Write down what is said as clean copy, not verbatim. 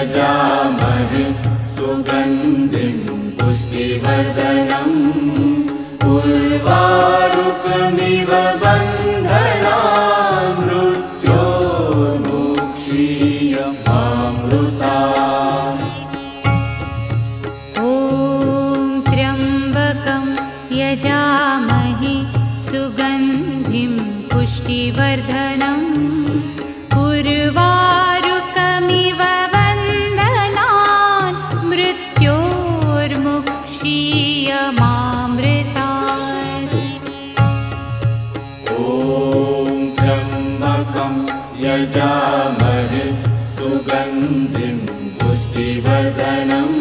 यजामहे सुगन्धिं पुष्टिवर्धनम् उर्वारुकमिव बन्धनान् मृत्योर्मुक्षीयमामृतात्। ॐ त्र्यम्बकं यजामहे सुगन्धिं पुष्टिवर्धनम् उर्वारुकमिव बन्धनान् मृत्योर्मुक्षीयमामृतात्। ॐ त्र्यम्बकं यजामहे सुगन्धिं पुष्टिवर्धनम्